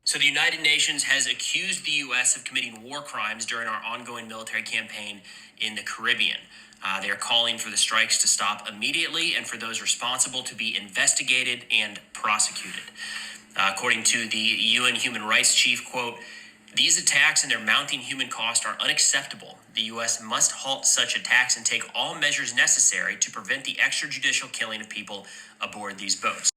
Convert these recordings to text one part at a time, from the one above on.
So, the United Nations has accused the U.S. of committing war crimes during our ongoing military campaign in the Caribbean. They are calling for the strikes to stop immediately and for those responsible to be investigated and prosecuted. According to the UN Human Rights Chief, quote, these attacks and their mounting human cost are unacceptable. The U.S. must halt such attacks and take all measures necessary to prevent the extrajudicial killing of people aboard these boats.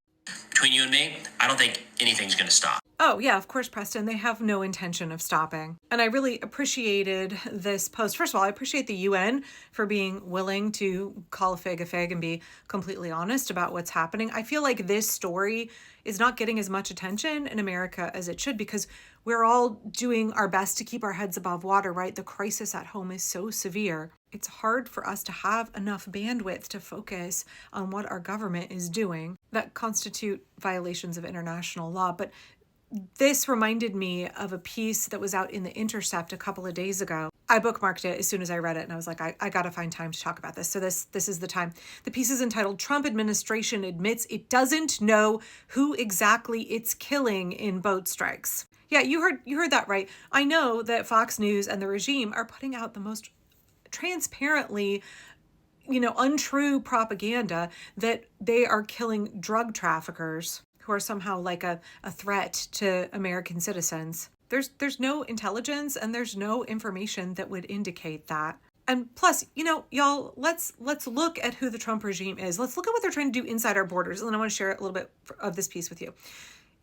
Between you and me, I don't think anything's going to stop. Oh, yeah, of course, Preston. They have no intention of stopping. And I really appreciated this post. First of all, I appreciate the UN for being willing to call a fig and be completely honest about what's happening. I feel like this story is not getting as much attention in America as it should because we're all doing our best to keep our heads above water, right? The crisis at home is so severe. It's hard for us to have enough bandwidth to focus on what our government is doing that constitute violations of international law. But this reminded me of a piece that was out in The Intercept a couple of days ago. I bookmarked it as soon as I read it, and I was like, I got to find time to talk about this. So this is the time. The piece is entitled, Trump Administration Admits It Doesn't Know Who Exactly It's Killing in Boat Strikes. Yeah, you heard that right. I know that Fox News and the regime are putting out the most transparently untrue propaganda that they are killing drug traffickers who are somehow like a threat to American citizens. There's no intelligence and there's no information that would indicate that. And plus, y'all, let's look at who the Trump regime is. Let's look at what they're trying to do inside our borders. And then I want to share a little bit of this piece with you.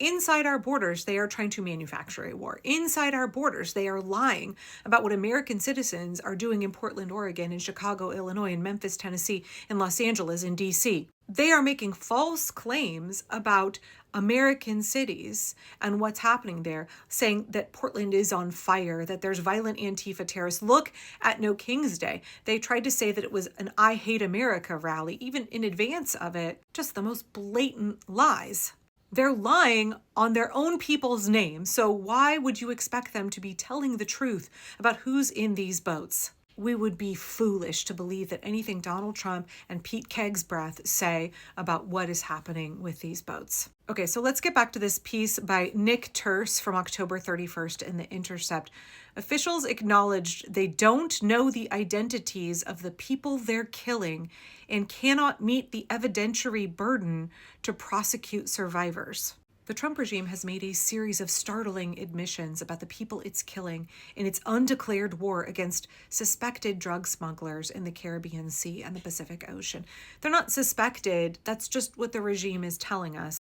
Inside our borders, they are trying to manufacture a war. Inside our borders, they are lying about what American citizens are doing in Portland, Oregon, in Chicago, Illinois, in Memphis, Tennessee, in Los Angeles, in DC. They are making false claims about American cities and what's happening there, saying that Portland is on fire, that there's violent Antifa terrorists. Look at No King's Day. They tried to say that it was an I Hate America rally, even in advance of it. Just the most blatant lies. They're lying on their own people's names, so why would you expect them to be telling the truth about who's in these boats? We would be foolish to believe that anything Donald Trump and Pete Kegsbreath say about what is happening with these boats. Okay, so let's get back to this piece by Nick Terse from October 31st in The Intercept. Officials acknowledged they don't know the identities of the people they're killing and cannot meet the evidentiary burden to prosecute survivors. The Trump regime has made a series of startling admissions about the people it's killing in its undeclared war against suspected drug smugglers in the Caribbean Sea and the Pacific Ocean. They're not suspected, that's just what the regime is telling us.